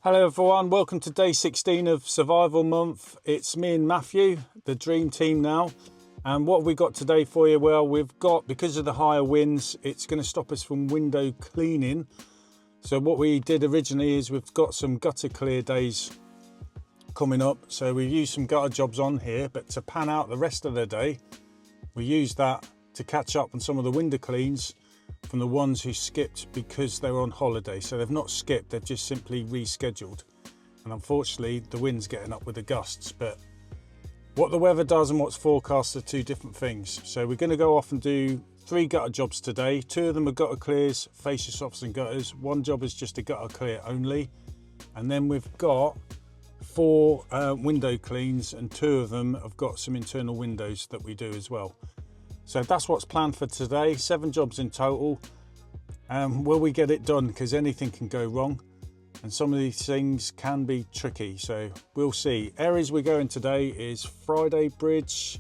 Hello everyone, welcome to day 16 of Survival Month. It's me and Matthew, the dream team now. And what have we got today for you? Well, we've got, because of the higher winds, it's going to stop us from window cleaning. So what we did originally is we've got some gutter clear days coming up. So we used some gutter jobs on here, but to pan out the rest of the day, we used that to catch up on some of the window cleans from the ones who skipped because they were on holiday. So they've not skipped, they've just simply rescheduled. And unfortunately, the wind's getting up with the gusts. But what the weather does and what's forecast are two different things. So we're going to go off and do 3 gutter jobs today. 2 of them are gutter clears, fascia softs and gutters. 1 job is just a gutter clear only. And then we've got 4 window cleans, and 2 of them have got some internal windows that we do as well. So that's what's planned for today. 7 jobs in total. Will we get it done? Because anything can go wrong, and some of these things can be tricky, so we'll see. Areas we're going today is Friday Bridge,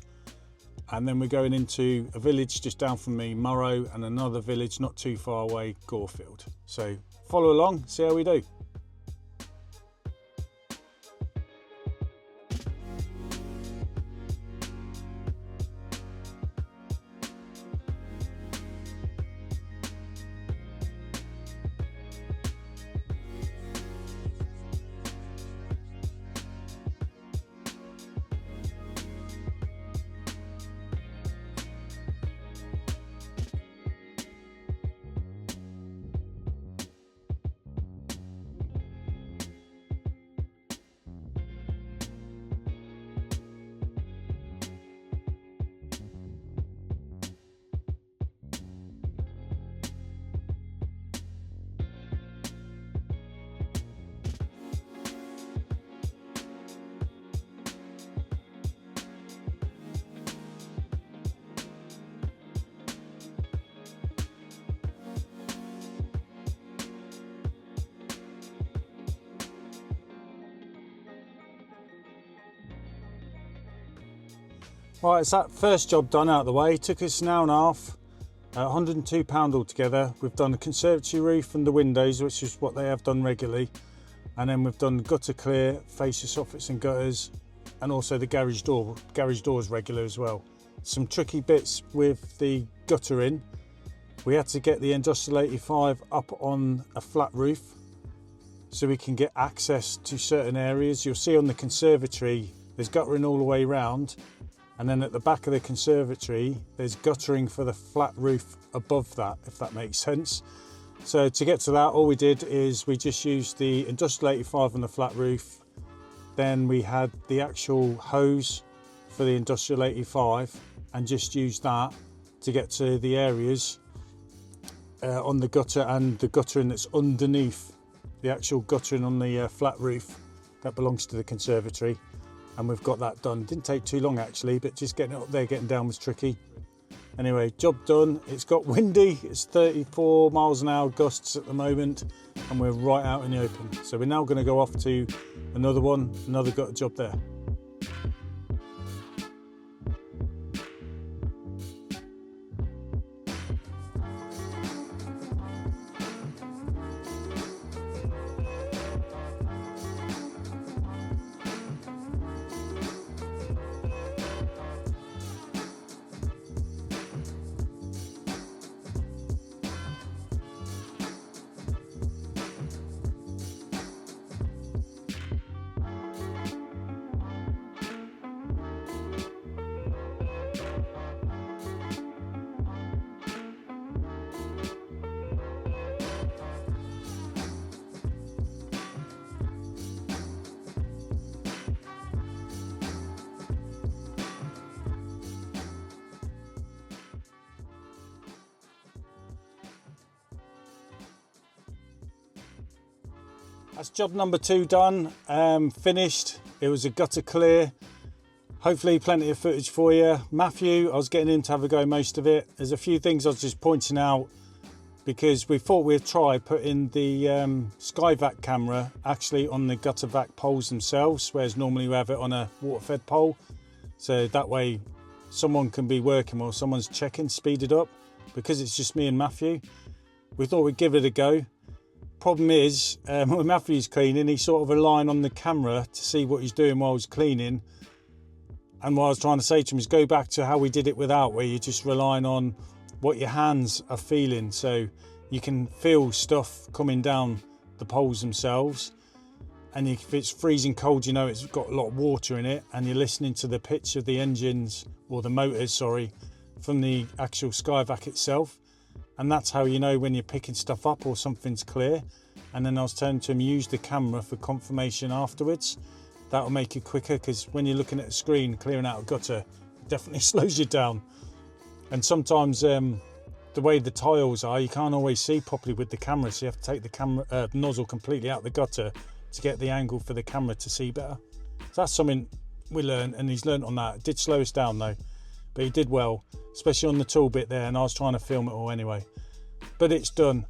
and then we're going into a village just down from me, Murrow, and another village not too far away, Gorefield. So follow along, see how we do. Right, it's that first job done out of the way. It took us an hour and a half, £102 altogether. We've done the conservatory roof and the windows, which is what they have done regularly. And then we've done gutter clear, fascia soffits and gutters, and also the garage door. Garage doors regular as well. Some tricky bits with the gutter in. We had to get the Industrial 85 up on a flat roof so we can get access to certain areas. You'll see on the conservatory, there's guttering all the way around. And then at the back of the conservatory, there's guttering for the flat roof above that, if that makes sense. So to get to that, all we did is we just used the Industrial 85 on the flat roof. Then we had the actual hose for the Industrial 85 and just used that to get to the areas on the gutter and the guttering that's underneath the actual guttering on the flat roof that belongs to the conservatory. And we've got that done. Didn't take too long actually, but just getting up there, getting down was tricky. Anyway, job done. It's got windy. It's 34 miles an hour gusts at the moment, and we're right out in the open. So we're now going to go off to another gutter job there. That's job number 2 done, finished. It was a gutter clear. Hopefully plenty of footage for you. Matthew, I was getting in to have a go most of it. There's a few things I was just pointing out because we thought we'd try putting the Skyvac camera actually on the gutter vac poles themselves, whereas normally we have it on a water fed pole. So that way someone can be working while someone's checking, speed it up. Because it's just me and Matthew, we thought we'd give it a go. problem is, when Matthew's cleaning, he's sort of relying on the camera to see what he's doing while he's cleaning. And what I was trying to say to him is go back to how we did it without, where you're just relying on what your hands are feeling. So you can feel stuff coming down the poles themselves. And if it's freezing cold, you know it's got a lot of water in it, and you're listening to the pitch of the engines, or the motors, sorry, from the actual Skyvac itself. And that's how you know when you're picking stuff up or something's clear. And then I was telling him, use the camera for confirmation afterwards. That'll make you quicker, because when you're looking at a screen, clearing out a gutter, it definitely slows you down. And sometimes the way the tiles are, you can't always see properly with the camera, so you have to take the camera nozzle completely out the gutter to get the angle for the camera to see better. So that's something we learned, and he's learned on that. It did slow us down though, but he did well, especially on the tool bit there, and I was trying to film it all anyway. But it's done.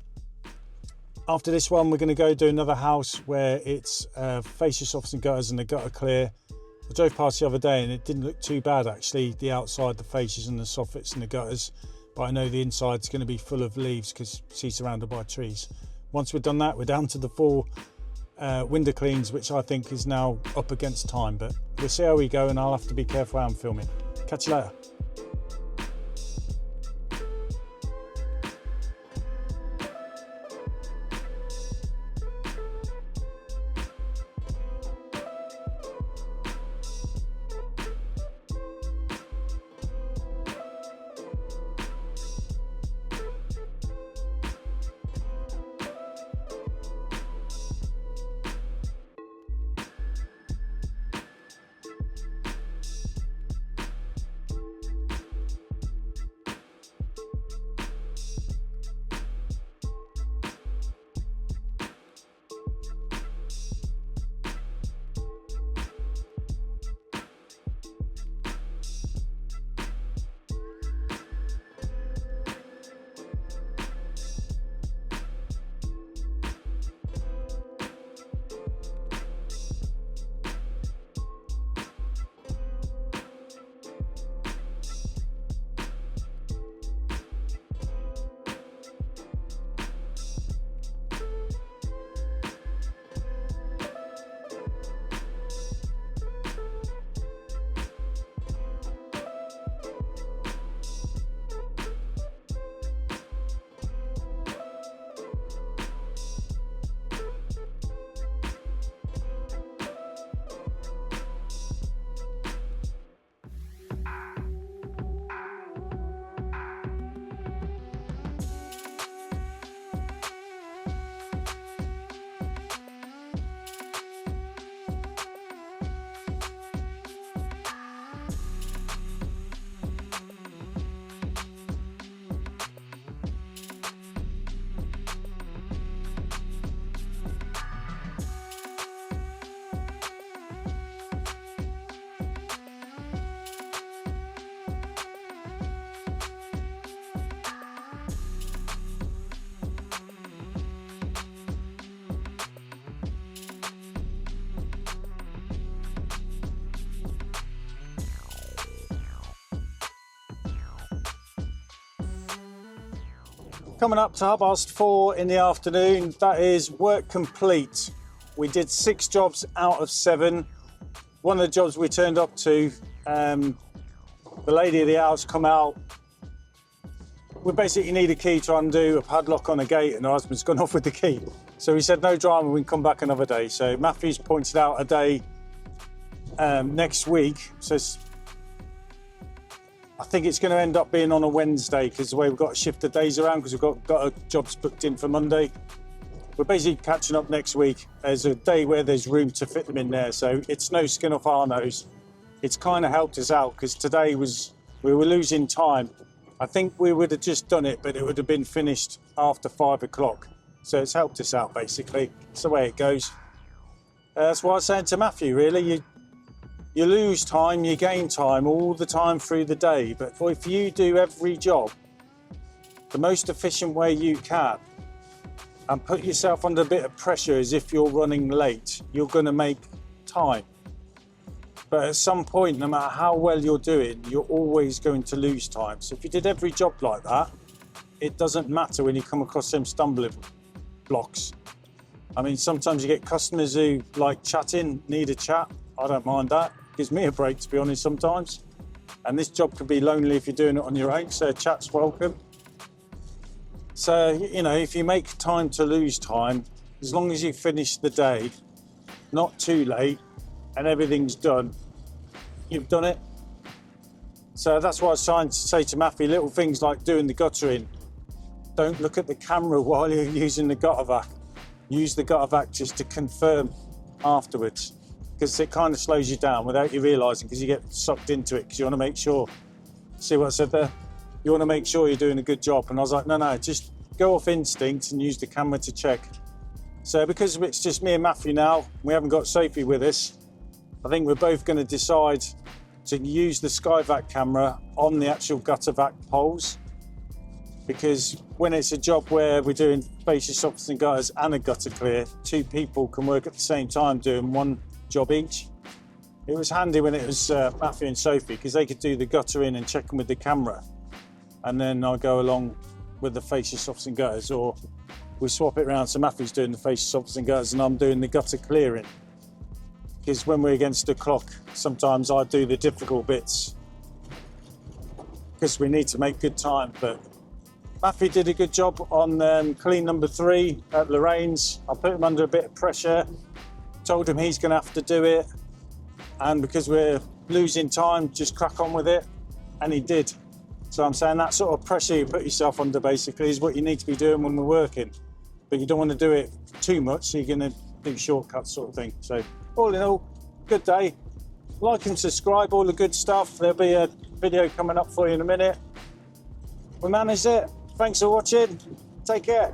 After this one, we're going to go do another house where it's fascia soffits and gutters and the gutter clear. I drove past the other day and it didn't look too bad actually, the outside, the fascias and the soffits and the gutters, but I know the inside's going to be full of leaves because she's surrounded by trees. Once we've done that, we're down to the 4 window cleans, which I think is now up against time, but we'll see how we go, and I'll have to be careful how I'm filming. Catch you later. Coming up to 4:30 in the afternoon, that is work complete. We did 6 jobs out of 7. One of the jobs we turned up to, the lady of the house come out. We basically need a key to undo a padlock on a gate, and her husband's gone off with the key. So we said no drama, we can come back another day. So Matthew's pointed out a day next week. So I think it's going to end up being on a Wednesday, because the way we've got to shift the days around, because we've got our jobs booked in for Monday. We're basically catching up next week. There's a day where there's room to fit them in there, so it's no skin off our nose. It's kind of helped us out, because today we were losing time. I think we would have just done it, but it would have been finished after 5 o'clock. So it's helped us out, basically. It's the way it goes. That's what I was saying to Matthew, really. You lose time, you gain time all the time through the day. But if you do every job the most efficient way you can, and put yourself under a bit of pressure as if you're running late, you're going to make time. But at some point, no matter how well you're doing, you're always going to lose time. So if you did every job like that, it doesn't matter when you come across them stumbling blocks. I mean, sometimes you get customers who like chatting, need a chat. I don't mind that. Gives me a break, to be honest, sometimes. And this job can be lonely if you're doing it on your own, so chat's welcome. So, you know, if you make time to lose time, as long as you finish the day, not too late, and everything's done, you've done it. So that's what I was trying to say to Matthew, little things like doing the guttering. Don't look at the camera while you're using the gutter vac. Use the gutter vac just to confirm afterwards, because it kind of slows you down without you realising, because you get sucked into it, because you want to make sure, see what I said there? You want to make sure you're doing a good job. And I was like, no, just go off instinct and use the camera to check. So because it's just me and Matthew now, we haven't got Sophie with us, I think we're both going to decide to use the Skyvac camera on the actual gutter vac poles, because when it's a job where we're doing fascia soffits and gutters and a gutter clear, 2 people can work at the same time doing one job each. It was handy when it was Matthew and Sophie, because they could do the guttering and checking with the camera, and then I'll go along with the fascia soffits and gutters, or we swap it around, so Matthew's doing the fascia soffits and gutters and I'm doing the gutter clearing. Because when we're against the clock, sometimes I do the difficult bits because we need to make good time. But Matthew did a good job on clean number 3 at Lorraine's. I put him under a bit of pressure, told him he's going to have to do it, and because we're losing time, just crack on with it, and he did. So I'm saying that sort of pressure you put yourself under basically is what you need to be doing when we're working, but you don't want to do it too much, so you're going to do shortcuts sort of thing. So all in all, good day. Like and subscribe, all the good stuff. There'll be a video coming up for you in a minute. We managed it. Thanks for watching. Take care.